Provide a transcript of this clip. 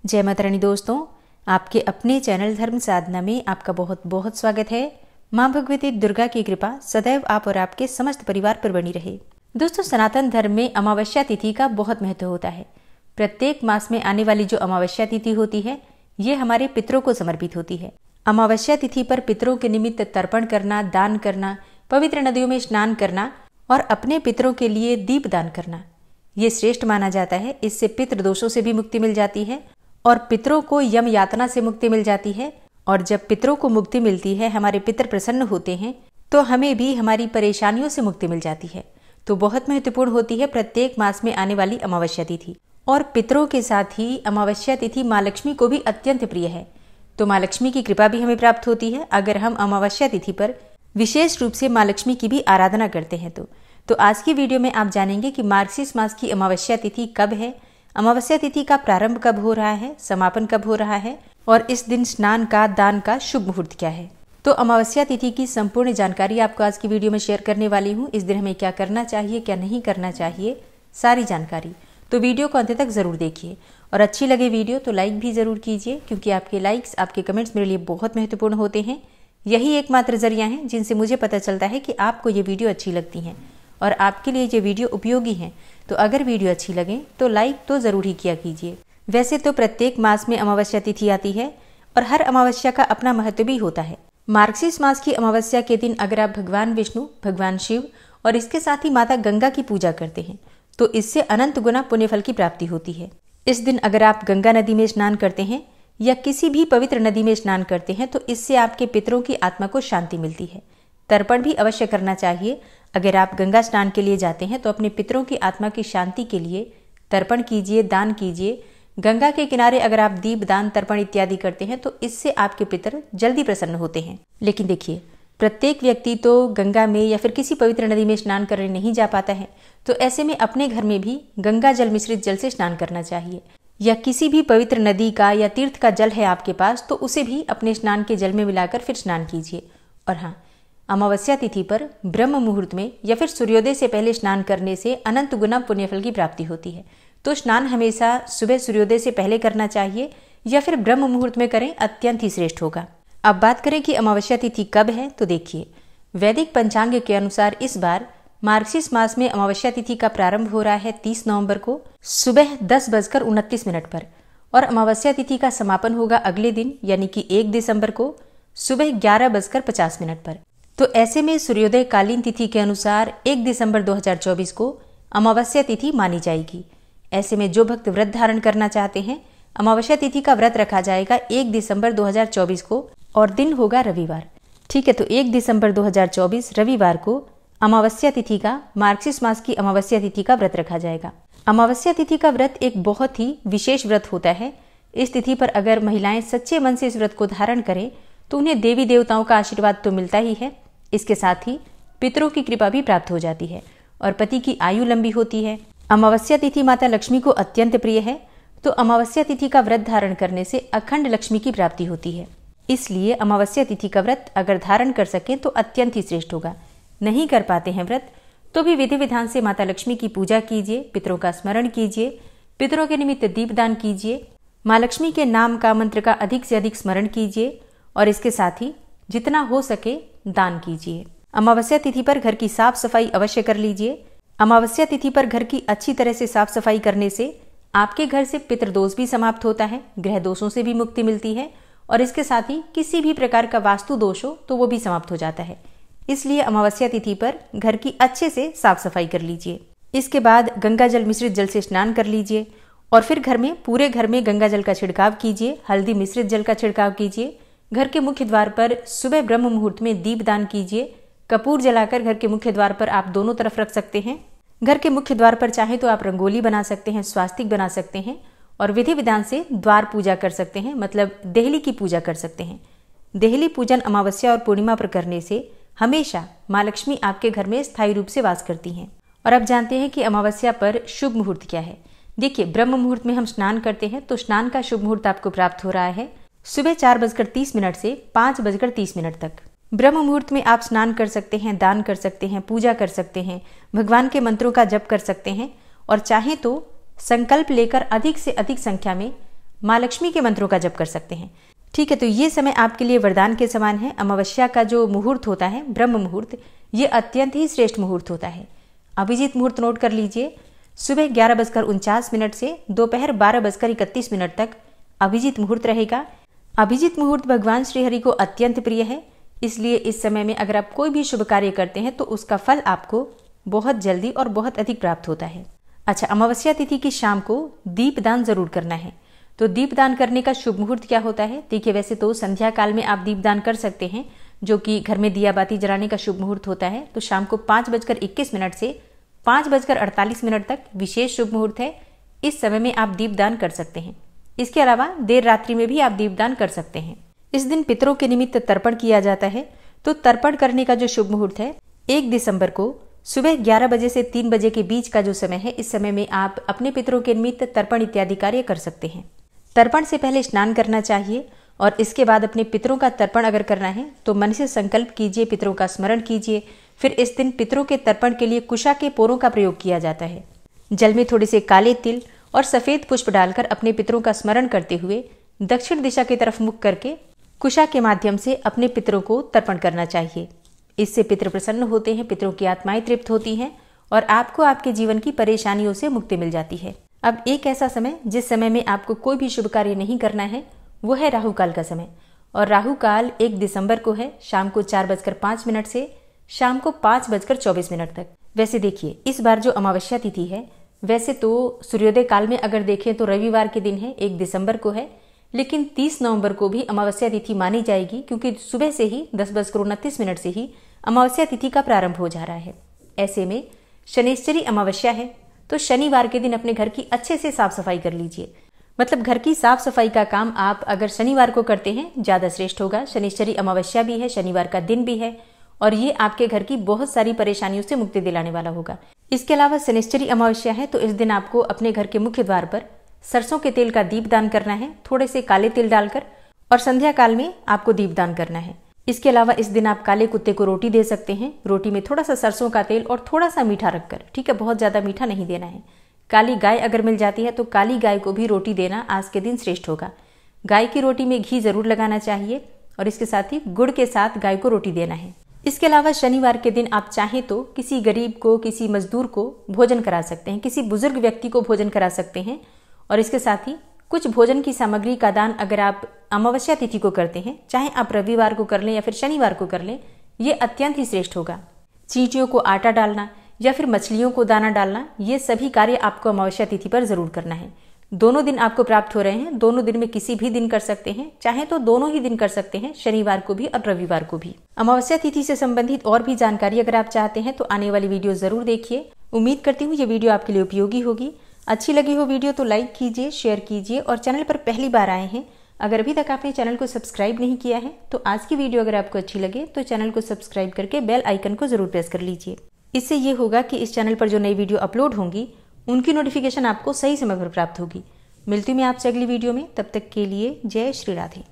जय माता रानी दोस्तों, आपके अपने चैनल धर्म साधना में आपका बहुत बहुत स्वागत है। माँ भगवती दुर्गा की कृपा सदैव आप और आपके समस्त परिवार पर बनी रहे। दोस्तों, सनातन धर्म में अमावस्या तिथि का बहुत महत्व होता है। प्रत्येक मास में आने वाली जो अमावस्या तिथि होती है, ये हमारे पितरों को समर्पित होती है। अमावस्या तिथि पर पितरों के निमित्त तर्पण करना, दान करना, पवित्र नदियों में स्नान करना और अपने पितरों के लिए दीप दान करना, ये श्रेष्ठ माना जाता है। इससे पितृ दोषों से भी मुक्ति मिल जाती है और पितरों को यम यातना से मुक्ति मिल जाती है। और जब पितरों को मुक्ति मिलती है, हमारे पितर प्रसन्न होते हैं, तो हमें भी हमारी परेशानियों से मुक्ति मिल जाती है। तो बहुत महत्वपूर्ण होती है प्रत्येक मास में आने वाली अमावस्या तिथि। और पितरों के साथ ही अमावस्या तिथि माँ लक्ष्मी को भी अत्यंत प्रिय है। तो माँ लक्ष्मी की कृपा भी हमें प्राप्त होती है अगर हम अमावस्या तिथि पर विशेष रूप से माँ लक्ष्मी की भी आराधना करते हैं। तो आज की वीडियो में आप जानेंगे कि मार्गशीर्ष मास की अमावस्या तिथि कब है, अमावस्या तिथि का प्रारंभ कब हो रहा है, समापन कब हो रहा है और इस दिन स्नान का, दान का शुभ मुहूर्त क्या है। तो अमावस्या तिथि की संपूर्ण जानकारी आपको आज की वीडियो में शेयर करने वाली हूँ। इस दिन हमें क्या करना चाहिए, क्या नहीं करना चाहिए, सारी जानकारी। तो वीडियो को अंत तक जरूर देखिए और अच्छी लगे वीडियो तो लाइक भी जरूर कीजिए, क्योंकि आपके लाइक्स, आपके कमेंट्स मेरे लिए बहुत महत्वपूर्ण होते हैं। यही एकमात्र जरिया है जिनसे मुझे पता चलता है कि आपको ये वीडियो अच्छी लगती है और आपके लिए ये वीडियो उपयोगी है। तो अगर वीडियो अच्छी लगे तो लाइक तो जरूर ही किया कीजिए। वैसे तो प्रत्येक मास में अमावस्या तिथि आती है और हर अमावस्या का अपना महत्व भी होता है। मार्गशीर्ष मास की अमावस्या के दिन अगर आप भगवान विष्णु, भगवान शिव और इसके साथ ही माता गंगा की पूजा करते हैं तो इससे अनंत गुना पुण्यफल की प्राप्ति होती है। इस दिन अगर आप गंगा नदी में स्नान करते हैं या किसी भी पवित्र नदी में स्नान करते हैं तो इससे आपके पितरों की आत्मा को शांति मिलती है। तर्पण भी अवश्य करना चाहिए। अगर आप गंगा स्नान के लिए जाते हैं तो अपने पितरों की आत्मा की शांति के लिए तर्पण कीजिए, दान कीजिए। गंगा के किनारे अगर आप दीप दान, तर्पण इत्यादि करते हैं तो इससे आपके पितर जल्दी प्रसन्न होते हैं। लेकिन देखिए, प्रत्येक व्यक्ति तो गंगा में या फिर किसी पवित्र नदी में स्नान करने नहीं जा पाता है, तो ऐसे में अपने घर में भी गंगा जल मिश्रित जल से स्नान करना चाहिए। या किसी भी पवित्र नदी का या तीर्थ का जल है आपके पास तो उसे भी अपने स्नान के जल में मिलाकर फिर स्नान कीजिए। और हाँ, अमावस्या तिथि पर ब्रह्म मुहूर्त में या फिर सूर्योदय से पहले स्नान करने से अनंत गुना पुण्यफल की प्राप्ति होती है। तो स्नान हमेशा सुबह सूर्योदय से पहले करना चाहिए या फिर ब्रह्म मुहूर्त में करें, अत्यंत ही श्रेष्ठ होगा। अब बात करें कि अमावस्या तिथि कब है, तो देखिए, वैदिक पंचांग के अनुसार इस बार मार्गशीर्ष मास में अमावस्या तिथि का प्रारंभ हो रहा है 30 नवंबर को सुबह 10:29 पर और अमावस्या तिथि का समापन होगा अगले दिन यानी कि 1 दिसंबर को सुबह 11:50 पर। तो ऐसे में सूर्योदय कालीन तिथि के अनुसार 1 दिसंबर 2024 को अमावस्या तिथि मानी जाएगी। ऐसे में जो भक्त व्रत धारण करना चाहते हैं, अमावस्या तिथि का व्रत रखा जाएगा 1 दिसंबर 2024 को और दिन होगा रविवार। ठीक है, तो 1 दिसंबर 2024 रविवार को अमावस्या तिथि का, मार्गशीर्ष मास की अमावस्या तिथि का व्रत रखा जाएगा। अमावस्या तिथि का व्रत एक बहुत ही विशेष व्रत होता है। इस तिथि पर अगर महिलाएं सच्चे मन से इस व्रत को धारण करें तो उन्हें देवी देवताओं का आशीर्वाद तो मिलता ही है, इसके साथ ही पितरों की कृपा भी प्राप्त हो जाती है और पति की आयु लंबी होती है। अमावस्या तिथि माता लक्ष्मी को अत्यंत प्रिय है, तो अमावस्या तिथि का व्रत धारण करने से अखंड लक्ष्मी की प्राप्ति होती है। इसलिए अमावस्या तिथि का व्रत अगर धारण कर सकें तो अत्यंत ही श्रेष्ठ होगा। नहीं कर पाते हैं व्रत तो भी विधि विधान से माता लक्ष्मी की पूजा कीजिए, पितरों का स्मरण कीजिए, पितरों के निमित्त दीपदान कीजिए, माँ लक्ष्मी के नाम का, मंत्र का अधिक से अधिक स्मरण कीजिए और इसके साथ ही जितना हो सके दान कीजिए। अमावस्या तिथि पर घर की साफ सफाई अवश्य कर लीजिए। अमावस्या तिथि पर घर की अच्छी तरह से साफ सफाई करने से आपके घर से पितृदोष भी समाप्त होता है, ग्रह दोषों से भी मुक्ति मिलती है और इसके साथ ही किसी भी प्रकार का वास्तु दोष हो तो वो भी समाप्त हो जाता है। इसलिए अमावस्या तिथि पर घर की अच्छे से साफ सफाई कर लीजिए। इसके बाद गंगा जल मिश्रित जल से स्नान कर लीजिए और फिर घर में, पूरे घर में गंगा जल का छिड़काव कीजिए, हल्दी मिश्रित जल का छिड़काव कीजिए। घर के मुख्य द्वार पर सुबह ब्रह्म मुहूर्त में दीप दान कीजिए। कपूर जलाकर घर के मुख्य द्वार पर आप दोनों तरफ रख सकते हैं। घर के मुख्य द्वार पर चाहे तो आप रंगोली बना सकते हैं, स्वास्तिक बना सकते हैं और विधि विधान से द्वार पूजा कर सकते हैं, मतलब देहली की पूजा कर सकते हैं। देहली पूजन अमावस्या और पूर्णिमा पर करने से हमेशा माँ लक्ष्मी आपके घर में स्थायी रूप से वास करती हैं। और अब जानते हैं कि अमावस्या पर शुभ मुहूर्त क्या है। देखिए, ब्रह्म मुहूर्त में हम स्नान करते हैं तो स्नान का शुभ मुहूर्त आपको प्राप्त हो रहा है सुबह 4:30 से 5:30 तक। ब्रह्म मुहूर्त में आप स्नान कर सकते हैं, दान कर सकते हैं, पूजा कर सकते हैं, भगवान के मंत्रों का जप कर सकते हैं और चाहे तो संकल्प लेकर अधिक से अधिक संख्या में माँ लक्ष्मी के मंत्रों का जप कर सकते हैं। ठीक है, तो ये समय आपके लिए वरदान के समान है। अमावस्या का जो मुहूर्त होता है, ब्रह्म मुहूर्त, ये अत्यंत ही श्रेष्ठ मुहूर्त होता है। अभिजीत मुहूर्त नोट कर लीजिए। सुबह 11:49 से दोपहर 12:31 तक अभिजीत मुहूर्त रहेगा। अभिजीत मुहूर्त भगवान श्रीहरि को अत्यंत प्रिय है, इसलिए इस समय में अगर आप कोई भी शुभ कार्य करते हैं तो उसका फल आपको बहुत जल्दी और बहुत अधिक प्राप्त होता है। अच्छा, अमावस्या तिथि की शाम को दीपदान जरूर करना है। तो दीपदान करने का शुभ मुहूर्त क्या होता है? देखिए, वैसे तो संध्या काल में आप दीपदान कर सकते हैं, जो कि घर में दिया बाती जलाने का शुभ मुहूर्त होता है। तो शाम को 5:21 से 5:48 तक विशेष शुभ मुहूर्त है। इस समय में आप दीपदान कर सकते हैं। इसके अलावा देर रात्रि में भी आप दीपदान कर सकते हैं। इस दिन पितरों के निमित्त तर्पण किया जाता है। तो तर्पण करने का जो शुभ मुहूर्त है 1 दिसंबर को सुबह 11 बजे से 3 बजे के बीच का जो समय है, इस समय में आप अपने पितरों के निमित्त तर्पण इत्यादि कार्य कर सकते हैं। तर्पण से पहले स्नान करना चाहिए और इसके बाद अपने पितरों का तर्पण अगर करना है तो मन से संकल्प कीजिए, पितरों का स्मरण कीजिए। फिर इस दिन पितरों के तर्पण के लिए कुशा के पोरों का प्रयोग किया जाता है। जल में थोड़े से काले तिल और सफेद पुष्प डालकर अपने पितरों का स्मरण करते हुए दक्षिण दिशा की तरफ मुख करके कुशा के माध्यम से अपने पितरों को तर्पण करना चाहिए। इससे पितृ प्रसन्न होते हैं, पितरों की आत्माएं तृप्त होती हैं और आपको आपके जीवन की परेशानियों से मुक्ति मिल जाती है। अब एक ऐसा समय जिस समय में आपको कोई भी शुभ कार्य नहीं करना है, वो है राहु काल का समय। और राहु काल 1 दिसंबर को है, शाम को 4:05 से शाम को 5:24 तक। वैसे देखिए, इस बार जो अमावस्या तिथि है, वैसे तो सूर्योदय काल में अगर देखें तो रविवार के दिन है, 1 दिसंबर को है, लेकिन 30 नवंबर को भी अमावस्या तिथि मानी जाएगी, क्योंकि सुबह से ही 10:29 से ही अमावस्या तिथि का प्रारंभ हो जा रहा है। ऐसे में शनिश्चरी अमावस्या है, तो शनिवार के दिन अपने घर की अच्छे से साफ सफाई कर लीजिए। मतलब घर की साफ सफाई का काम आप अगर शनिवार को करते हैं ज्यादा श्रेष्ठ होगा। शनिश्चरी अमावस्या भी है, शनिवार का दिन भी है और ये आपके घर की बहुत सारी परेशानियों से मुक्ति दिलाने वाला होगा। इसके अलावा शनिश्चरी अमावस्या है, तो इस दिन आपको अपने घर के मुख्य द्वार पर सरसों के तेल का दीपदान करना है, थोड़े से काले तिल डालकर, और संध्या काल में आपको दीपदान करना है। इसके अलावा इस दिन आप काले कुत्ते को रोटी दे सकते हैं। रोटी में थोड़ा सा सरसों का तेल और थोड़ा सा मीठा रखकर, ठीक है, बहुत ज्यादा मीठा नहीं देना है। काली गाय अगर मिल जाती है तो काली गाय को भी रोटी देना आज के दिन श्रेष्ठ होगा। गाय की रोटी में घी जरूर लगाना चाहिए और इसके साथ ही गुड़ के साथ गाय को रोटी देना है। इसके अलावा शनिवार के दिन आप चाहें तो किसी गरीब को, किसी मजदूर को भोजन करा सकते हैं, किसी बुजुर्ग व्यक्ति को भोजन करा सकते हैं। और इसके साथ ही कुछ भोजन की सामग्री का दान अगर आप अमावस्या तिथि को करते हैं, चाहे आप रविवार को कर लें या फिर शनिवार को कर लें, ये अत्यंत ही श्रेष्ठ होगा। चींटियों को आटा डालना या फिर मछलियों को दाना डालना, ये सभी कार्य आपको अमावस्या तिथि पर जरूर करना है। दोनों दिन आपको प्राप्त हो रहे हैं, दोनों दिन में किसी भी दिन कर सकते हैं, चाहे तो दोनों ही दिन कर सकते हैं, शनिवार को भी और रविवार को भी। अमावस्या तिथि से संबंधित और भी जानकारी अगर आप चाहते हैं तो आने वाली वीडियो जरूर देखिए। उम्मीद करती हूँ ये वीडियो आपके लिए उपयोगी होगी। अच्छी लगी हो वीडियो तो लाइक कीजिए, शेयर कीजिए और चैनल पर पहली बार आए हैं, अगर अभी तक आपने चैनल को सब्सक्राइब नहीं किया है तो आज की वीडियो अगर आपको अच्छी लगे तो चैनल को सब्सक्राइब करके बेल आइकन को जरूर प्रेस कर लीजिए। इससे ये होगा कि इस चैनल पर जो नई वीडियो अपलोड होंगी उनकी नोटिफिकेशन आपको सही समय पर प्राप्त होगी। मिलती हूँ मैं आपसे अगली वीडियो में, तब तक के लिए जय श्री राधे।